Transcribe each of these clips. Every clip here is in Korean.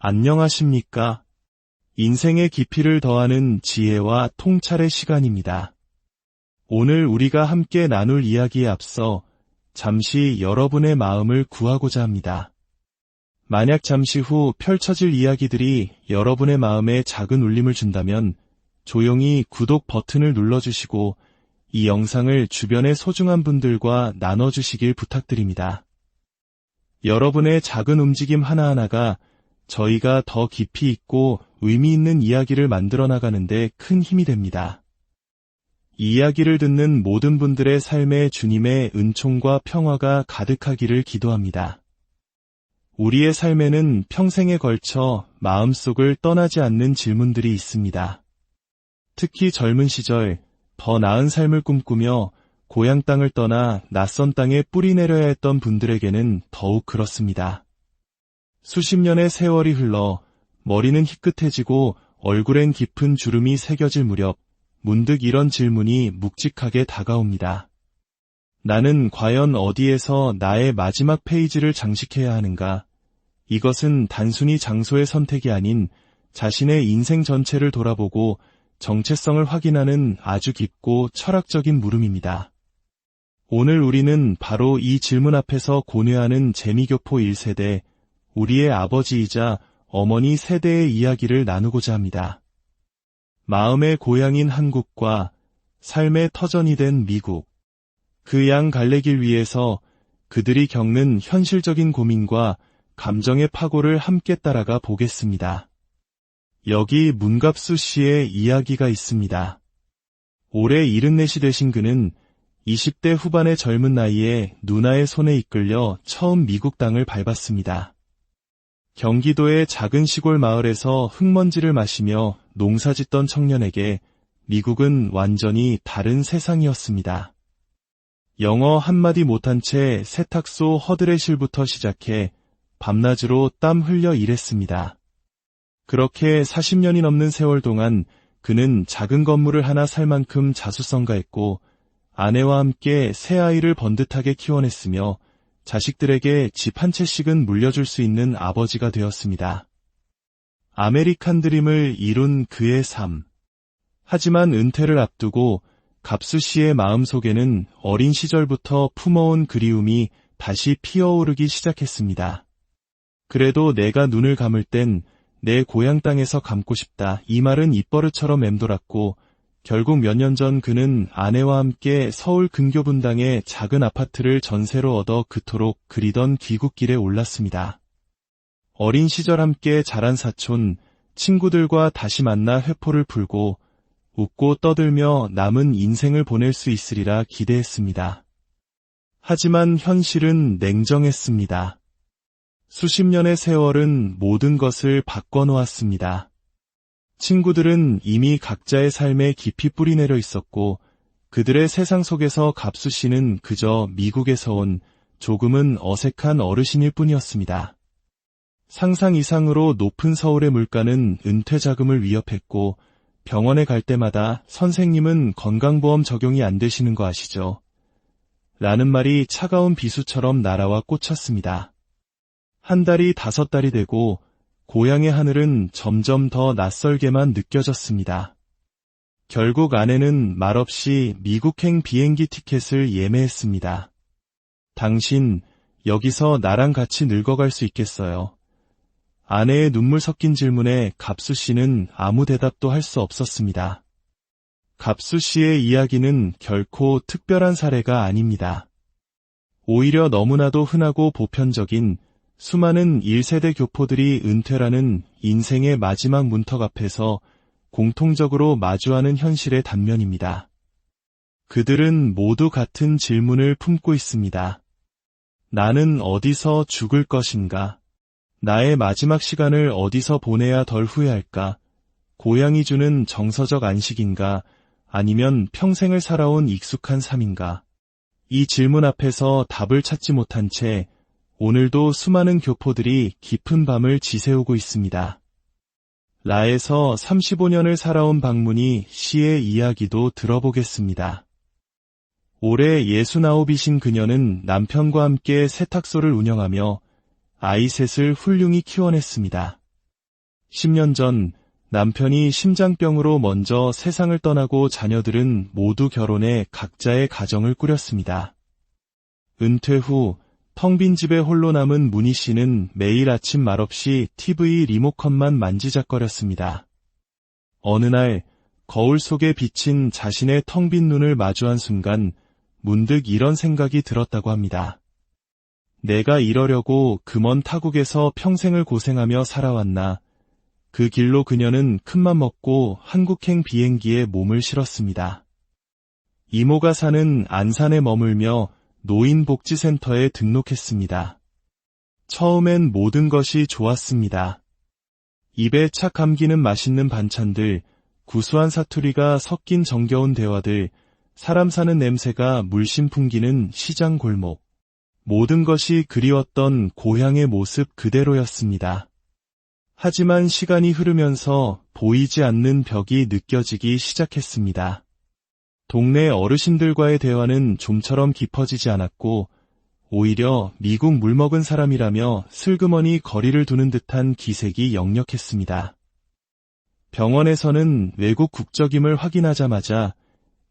안녕하십니까? 인생의 깊이를 더하는 지혜와 통찰의 시간입니다. 오늘 우리가 함께 나눌 이야기에 앞서 잠시 여러분의 마음을 구하고자 합니다. 만약 잠시 후 펼쳐질 이야기들이 여러분의 마음에 작은 울림을 준다면 조용히 구독 버튼을 눌러주시고 이 영상을 주변의 소중한 분들과 나눠주시길 부탁드립니다. 여러분의 작은 움직임 하나하나가 저희가 더 깊이 있고 의미 있는 이야기를 만들어 나가는데 큰 힘이 됩니다. 이 이야기를 듣는 모든 분들의 삶에 주님의 은총과 평화가 가득하기를 기도합니다. 우리의 삶에는 평생에 걸쳐 마음속을 떠나지 않는 질문들이 있습니다. 특히 젊은 시절 더 나은 삶을 꿈꾸며 고향 땅을 떠나 낯선 땅에 뿌리 내려야 했던 분들에게는 더욱 그렇습니다. 수십 년의 세월이 흘러 머리는 희끗해지고 얼굴엔 깊은 주름이 새겨질 무렵 문득 이런 질문이 묵직하게 다가옵니다. 나는 과연 어디에서 나의 마지막 페이지를 장식해야 하는가? 이것은 단순히 장소의 선택이 아닌 자신의 인생 전체를 돌아보고 정체성을 확인하는 아주 깊고 철학적인 물음입니다. 오늘 우리는 바로 이 질문 앞에서 고뇌하는 재미교포 1세대, 우리의 아버지이자 어머니 세대의 이야기를 나누고자 합니다. 마음의 고향인 한국과 삶의 터전이 된 미국, 그 양 갈래길 위에서 그들이 겪는 현실적인 고민과 감정의 파고를 함께 따라가 보겠습니다. 여기 문갑수 씨의 이야기가 있습니다. 올해 74이 되신 그는 20대 후반의 젊은 나이에 누나의 손에 이끌려 처음 미국 땅을 밟았습니다. 경기도의 작은 시골 마을에서 흙먼지를 마시며 농사짓던 청년에게 미국은 완전히 다른 세상이었습니다. 영어 한마디 못한 채 세탁소 허드레실부터 시작해 밤낮으로 땀 흘려 일했습니다. 그렇게 40년이 넘는 세월 동안 그는 작은 건물을 하나 살 만큼 자수성가했고 아내와 함께 새 아이를 번듯하게 키워냈으며 자식들에게 집 한 채씩은 물려줄 수 있는 아버지가 되었습니다. 아메리칸 드림을 이룬 그의 삶. 하지만 은퇴를 앞두고 갑수 씨의 마음속에는 어린 시절부터 품어온 그리움이 다시 피어오르기 시작했습니다. 그래도 내가 눈을 감을 땐 내 고향 땅에서 감고 싶다. 이 말은 입버릇처럼 맴돌았고 결국 몇 년 전 그는 아내와 함께 서울 근교분당의 작은 아파트를 전세로 얻어 그토록 그리던 귀국길에 올랐습니다. 어린 시절 함께 자란 사촌, 친구들과 다시 만나 회포를 풀고 웃고 떠들며 남은 인생을 보낼 수 있으리라 기대했습니다. 하지만 현실은 냉정했습니다. 수십 년의 세월은 모든 것을 바꿔놓았습니다. 친구들은 이미 각자의 삶에 깊이 뿌리내려 있었고 그들의 세상 속에서 갑수 씨는 그저 미국에서 온 조금은 어색한 어르신일 뿐이었습니다. 상상 이상으로 높은 서울의 물가는 은퇴 자금을 위협했고 병원에 갈 때마다 선생님은 건강보험 적용이 안 되시는 거 아시죠? 라는 말이 차가운 비수처럼 날아와 꽂혔습니다. 한 달이 5달이 되고 고향의 하늘은 점점 더 낯설게만 느껴졌습니다. 결국 아내는 말없이 미국행 비행기 티켓을 예매했습니다. 당신, 여기서 나랑 같이 늙어갈 수 있겠어요? 아내의 눈물 섞인 질문에 갑수 씨는 아무 대답도 할 수 없었습니다. 갑수 씨의 이야기는 결코 특별한 사례가 아닙니다. 오히려 너무나도 흔하고 보편적인 수많은 1세대 교포들이 은퇴라는 인생의 마지막 문턱 앞에서 공통적으로 마주하는 현실의 단면입니다. 그들은 모두 같은 질문을 품고 있습니다. 나는 어디서 죽을 것인가? 나의 마지막 시간을 어디서 보내야 덜 후회할까? 고향이 주는 정서적 안식인가? 아니면 평생을 살아온 익숙한 삶인가? 이 질문 앞에서 답을 찾지 못한 채 오늘도 수많은 교포들이 깊은 밤을 지새우고 있습니다. 라에서 35년을 살아온 박문희 씨의 이야기도 들어보겠습니다. 올해 69이신 그녀는 남편과 함께 세탁소를 운영하며 아이 셋을 훌륭히 키워냈습니다. 10년 전 남편이 심장병으로 먼저 세상을 떠나고 자녀들은 모두 결혼해 각자의 가정을 꾸렸습니다. 은퇴 후 텅 빈 집에 홀로 남은 문희 씨는 매일 아침 말없이 TV 리모컨만 만지작거렸습니다. 어느 날 거울 속에 비친 자신의 텅 빈 눈을 마주한 순간 문득 이런 생각이 들었다고 합니다. 내가 이러려고 그 먼 타국에서 평생을 고생하며 살아왔나. 그 길로 그녀는 큰맘 먹고 한국행 비행기에 몸을 실었습니다. 이모가 사는 안산에 머물며 노인복지센터에 등록했습니다. 처음엔 모든 것이 좋았습니다. 입에 착 감기는 맛있는 반찬들, 구수한 사투리가 섞인 정겨운 대화들, 사람 사는 냄새가 물씬 풍기는 시장 골목. 모든 것이 그리웠던 고향의 모습 그대로였습니다. 하지만 시간이 흐르면서 보이지 않는 벽이 느껴지기 시작했습니다. 동네 어르신들과의 대화는 좀처럼 깊어지지 않았고 오히려 미국 물먹은 사람이라며 슬그머니 거리를 두는 듯한 기색이 역력했습니다. 병원에서는 외국 국적임을 확인하자마자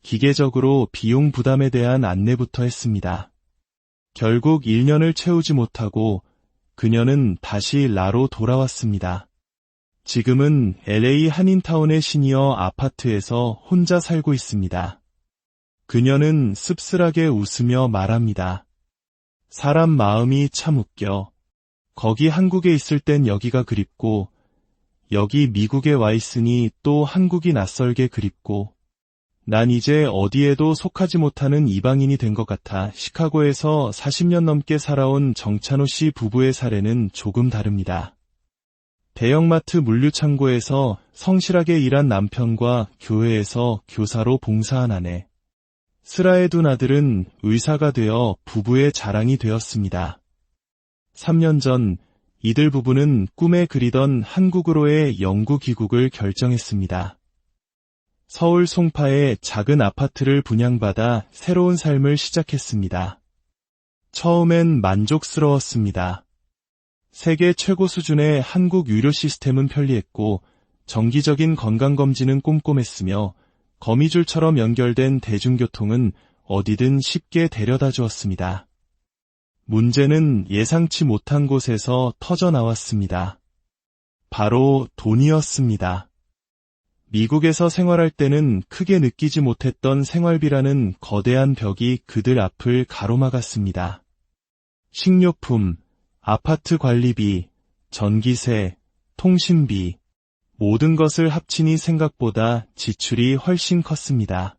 기계적으로 비용 부담에 대한 안내부터 했습니다. 결국 1년을 채우지 못하고 그녀는 다시 라로 돌아왔습니다. 지금은 LA 한인타운의 시니어 아파트에서 혼자 살고 있습니다. 그녀는 씁쓸하게 웃으며 말합니다. 사람 마음이 참 웃겨. 거기 한국에 있을 땐 여기가 그립고 여기 미국에 와 있으니 또 한국이 낯설게 그립고 난 이제 어디에도 속하지 못하는 이방인이 된 것 같아. 시카고에서 40년 넘게 살아온 정찬호 씨 부부의 사례는 조금 다릅니다. 대형마트 물류창고에서 성실하게 일한 남편과 교회에서 교사로 봉사한 아내, 슬하에 둔 아들은 의사가 되어 부부의 자랑이 되었습니다. 3년 전 이들 부부는 꿈에 그리던 한국으로의 영구 귀국을 결정했습니다. 서울 송파에 작은 아파트를 분양받아 새로운 삶을 시작했습니다. 처음엔 만족스러웠습니다. 세계 최고 수준의 한국 의료 시스템은 편리했고 정기적인 건강검진은 꼼꼼했으며 거미줄처럼 연결된 대중교통은 어디든 쉽게 데려다 주었습니다. 문제는 예상치 못한 곳에서 터져 나왔습니다. 바로 돈이었습니다. 미국에서 생활할 때는 크게 느끼지 못했던 생활비라는 거대한 벽이 그들 앞을 가로막았습니다. 식료품, 아파트 관리비, 전기세, 통신비, 모든 것을 합치니 생각보다 지출이 훨씬 컸습니다.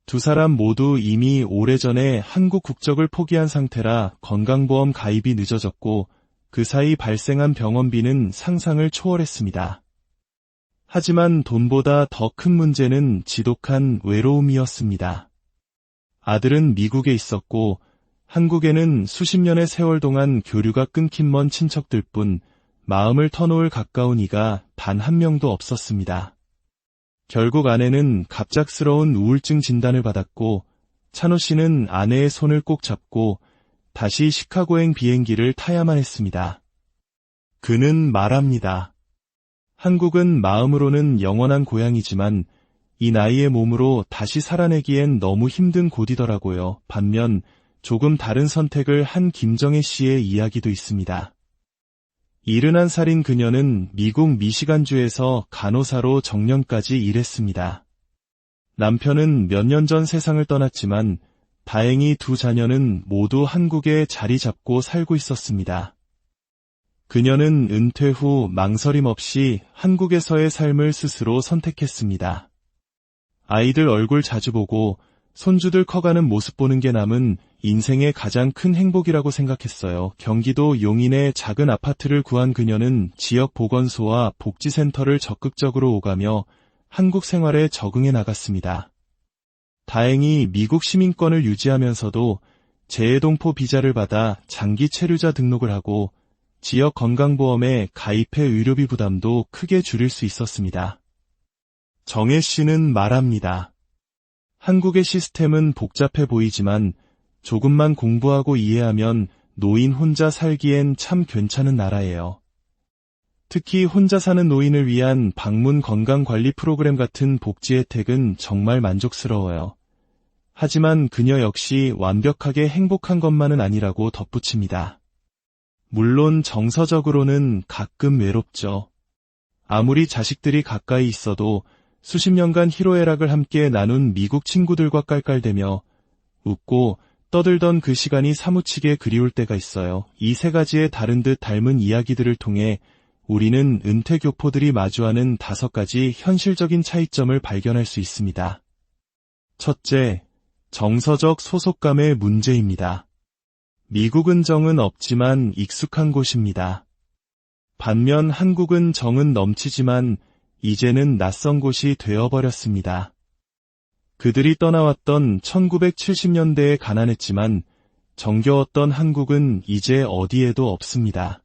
두 사람 모두 이미 오래전에 한국 국적을 포기한 상태라 건강보험 가입이 늦어졌고 그 사이 발생한 병원비는 상상을 초월했습니다. 하지만 돈보다 더 큰 문제는 지독한 외로움이었습니다. 아들은 미국에 있었고 한국에는 수십 년의 세월 동안 교류가 끊긴 먼 친척들뿐 마음을 터놓을 가까운 이가 단 한 명도 없었습니다. 결국 아내는 갑작스러운 우울증 진단을 받았고 찬호 씨는 아내의 손을 꼭 잡고 다시 시카고행 비행기를 타야만 했습니다. 그는 말합니다. 한국은 마음으로는 영원한 고향이지만 이 나이의 몸으로 다시 살아내기엔 너무 힘든 곳이더라고요. 반면 조금 다른 선택을 한 김정혜 씨의 이야기도 있습니다. 71살인 그녀는 미국 미시간주에서 간호사로 정년까지 일했습니다. 남편은 몇 년 전 세상을 떠났지만 다행히 두 자녀는 모두 한국에 자리 잡고 살고 있었습니다. 그녀는 은퇴 후 망설임 없이 한국에서의 삶을 스스로 선택했습니다. 아이들 얼굴 자주 보고 손주들 커가는 모습 보는 게 남은 인생의 가장 큰 행복이라고 생각했어요. 경기도 용인의 작은 아파트를 구한 그녀는 지역 보건소와 복지센터를 적극적으로 오가며 한국 생활에 적응해 나갔습니다. 다행히 미국 시민권을 유지하면서도 재외동포 비자를 받아 장기 체류자 등록을 하고 지역 건강보험에 가입해 의료비 부담도 크게 줄일 수 있었습니다. 정혜 씨는 말합니다. 한국의 시스템은 복잡해 보이지만 조금만 공부하고 이해하면 노인 혼자 살기엔 참 괜찮은 나라예요. 특히 혼자 사는 노인을 위한 방문 건강관리 프로그램 같은 복지 혜택은 정말 만족스러워요. 하지만 그녀 역시 완벽하게 행복한 것만은 아니라고 덧붙입니다. 물론 정서적으로는 가끔 외롭죠. 아무리 자식들이 가까이 있어도 수십 년간 희로애락을 함께 나눈 미국 친구들과 깔깔대며 웃고 떠들던 그 시간이 사무치게 그리울 때가 있어요. 이 세 가지의 다른 듯 닮은 이야기들을 통해 우리는 은퇴 교포들이 마주하는 5가지 현실적인 차이점을 발견할 수 있습니다. 첫째, 정서적 소속감의 문제입니다. 미국은 정은 없지만 익숙한 곳입니다. 반면 한국은 정은 넘치지만 이제는 낯선 곳이 되어버렸습니다. 그들이 떠나왔던 1970년대에 가난했지만 정겨웠던 한국은 이제 어디에도 없습니다.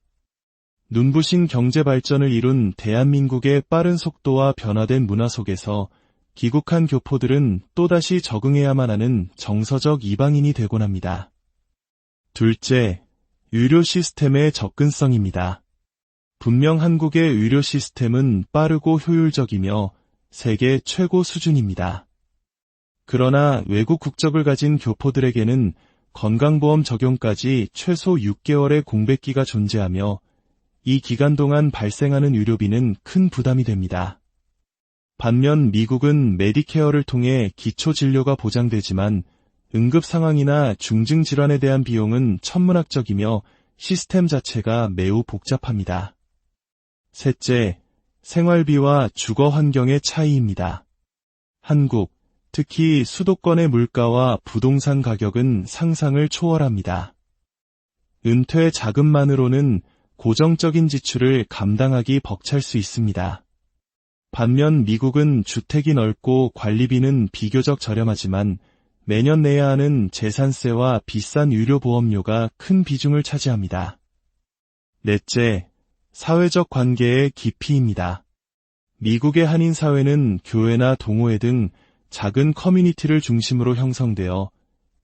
눈부신 경제 발전을 이룬 대한민국의 빠른 속도와 변화된 문화 속에서 귀국한 교포들은 또다시 적응해야만 하는 정서적 이방인이 되곤 합니다. 둘째, 의료 시스템의 접근성입니다. 분명 한국의 의료 시스템은 빠르고 효율적이며 세계 최고 수준입니다. 그러나 외국 국적을 가진 교포들에게는 건강보험 적용까지 최소 6개월의 공백기가 존재하며 이 기간 동안 발생하는 의료비는 큰 부담이 됩니다. 반면 미국은 메디케어를 통해 기초진료가 보장되지만 응급 상황이나 중증 질환에 대한 비용은 천문학적이며 시스템 자체가 매우 복잡합니다. 셋째, 생활비와 주거 환경의 차이입니다. 한국, 특히 수도권의 물가와 부동산 가격은 상상을 초월합니다. 은퇴 자금만으로는 고정적인 지출을 감당하기 벅찰 수 있습니다. 반면 미국은 주택이 넓고 관리비는 비교적 저렴하지만 매년 내야 하는 재산세와 비싼 의료보험료가 큰 비중을 차지합니다. 넷째, 사회적 관계의 깊이입니다. 미국의 한인 사회는 교회나 동호회 등 작은 커뮤니티를 중심으로 형성되어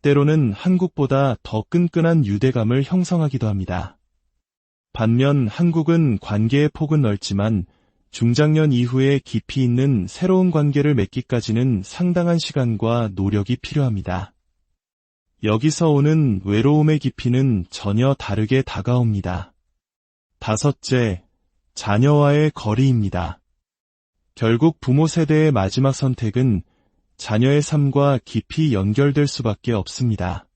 때로는 한국보다 더 끈끈한 유대감을 형성하기도 합니다. 반면 한국은 관계의 폭은 넓지만 중장년 이후에 깊이 있는 새로운 관계를 맺기까지는 상당한 시간과 노력이 필요합니다. 여기서 오는 외로움의 깊이는 전혀 다르게 다가옵니다. 다섯째, 자녀와의 거리입니다. 결국 부모 세대의 마지막 선택은 자녀의 삶과 깊이 연결될 수밖에 없습니다.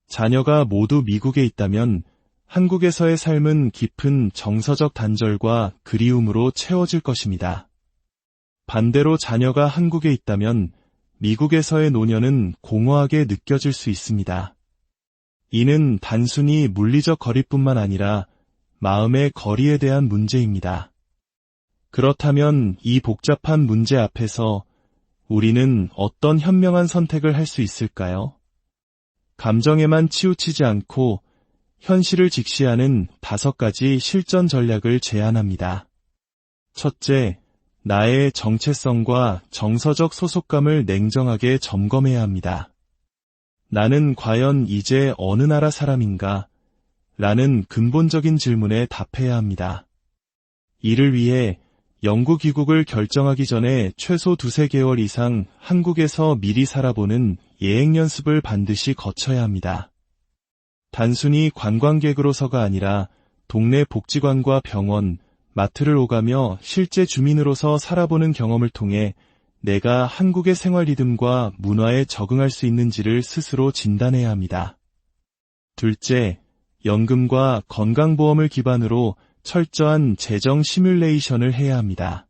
자녀가 모두 미국에 있다면 한국에서의 삶은 깊은 정서적 단절과 그리움으로 채워질 것입니다. 반대로 자녀가 한국에 있다면 미국에서의 노년은 공허하게 느껴질 수 있습니다. 이는 단순히 물리적 거리뿐만 아니라 마음의 거리에 대한 문제입니다. 그렇다면 이 복잡한 문제 앞에서 우리는 어떤 현명한 선택을 할 수 있을까요? 감정에만 치우치지 않고 현실을 직시하는 5가지 실전 전략을 제안합니다. 첫째, 나의 정체성과 정서적 소속감을 냉정하게 점검해야 합니다. 나는 과연 이제 어느 나라 사람인가? 라는 근본적인 질문에 답해야 합니다. 이를 위해 영구 귀국을 결정하기 전에 최소 2-3개월 이상 한국에서 미리 살아보는 예행 연습을 반드시 거쳐야 합니다. 단순히 관광객으로서가 아니라 동네 복지관과 병원, 마트를 오가며 실제 주민으로서 살아보는 경험을 통해 내가 한국의 생활 리듬과 문화에 적응할 수 있는지를 스스로 진단해야 합니다. 둘째, 연금과 건강보험을 기반으로 철저한 재정 시뮬레이션을 해야 합니다.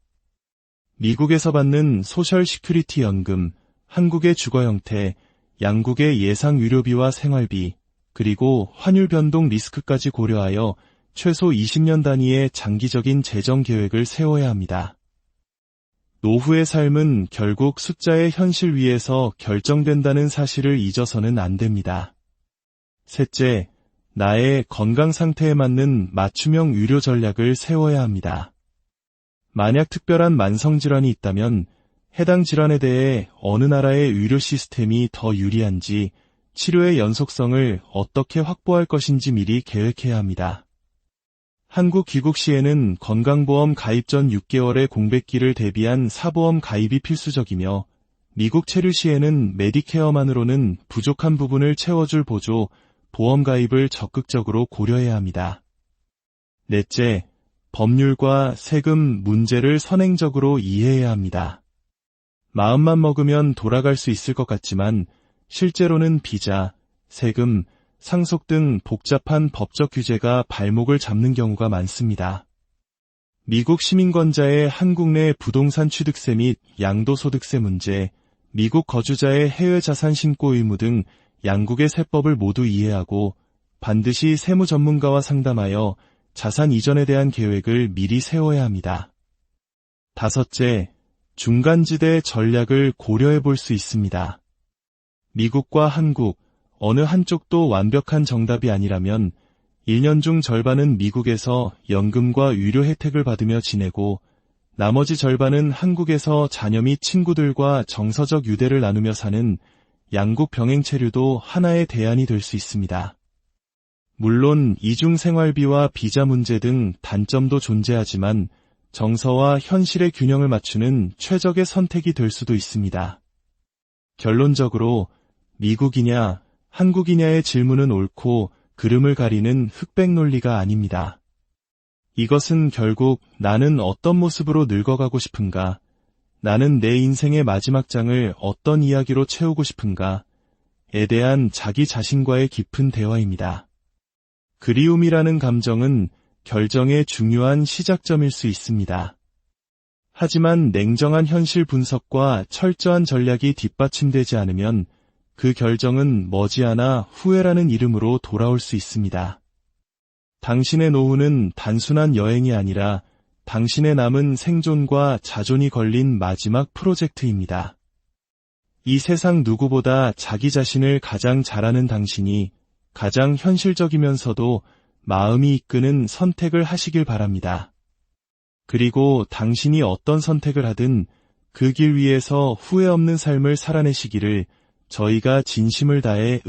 미국에서 받는 소셜 시큐리티 연금, 한국의 주거 형태, 양국의 예상 의료비와 생활비, 그리고 환율 변동 리스크까지 고려하여 최소 20년 단위의 장기적인 재정 계획을 세워야 합니다. 노후의 삶은 결국 숫자의 현실 위에서 결정된다는 사실을 잊어서는 안 됩니다. 셋째, 나의 건강 상태에 맞는 맞춤형 의료 전략을 세워야 합니다. 만약 특별한 만성질환이 있다면 해당 질환에 대해 어느 나라의 의료 시스템이 더 유리한지, 치료의 연속성을 어떻게 확보할 것인지 미리 계획해야 합니다. 한국 귀국 시에는 건강보험 가입 전 6개월의 공백기를 대비한 사보험 가입이 필수적이며 미국 체류 시에는 메디케어만으로는 부족한 부분을 채워줄 보조, 보험 가입을 적극적으로 고려해야 합니다. 넷째, 법률과 세금 문제를 선행적으로 이해해야 합니다. 마음만 먹으면 돌아갈 수 있을 것 같지만 실제로는 비자, 세금, 상속 등 복잡한 법적 규제가 발목을 잡는 경우가 많습니다. 미국 시민권자의 한국 내 부동산 취득세 및 양도소득세 문제, 미국 거주자의 해외 자산 신고 의무 등 양국의 세법을 모두 이해하고 반드시 세무 전문가와 상담하여 자산 이전에 대한 계획을 미리 세워야 합니다. 다섯째, 중간지대 전략을 고려해 볼 수 있습니다. 미국과 한국, 어느 한쪽도 완벽한 정답이 아니라면 1년 중 절반은 미국에서 연금과 의료 혜택을 받으며 지내고 나머지 절반은 한국에서 자녀 및 친구들과 정서적 유대를 나누며 사는 양국 병행 체류도 하나의 대안이 될 수 있습니다. 물론 이중 생활비와 비자 문제 등 단점도 존재하지만 정서와 현실의 균형을 맞추는 최적의 선택이 될 수도 있습니다. 결론적으로 미국이냐 한국이냐의 질문은 옳고 그름을 가리는 흑백 논리가 아닙니다. 이것은 결국 나는 어떤 모습으로 늙어가고 싶은가, 나는 내 인생의 마지막 장을 어떤 이야기로 채우고 싶은가에 대한 자기 자신과의 깊은 대화입니다. 그리움이라는 감정은 결정의 중요한 시작점일 수 있습니다. 하지만 냉정한 현실 분석과 철저한 전략이 뒷받침되지 않으면 그 결정은 머지않아 후회라는 이름으로 돌아올 수 있습니다. 당신의 노후는 단순한 여행이 아니라 당신의 남은 생존과 자존이 걸린 마지막 프로젝트입니다. 이 세상 누구보다 자기 자신을 가장 잘 아는 당신이 가장 현실적이면서도 마음이 이끄는 선택을 하시길 바랍니다. 그리고 당신이 어떤 선택을 하든 그 길 위에서 후회 없는 삶을 살아내시기를 저희가 진심을 다해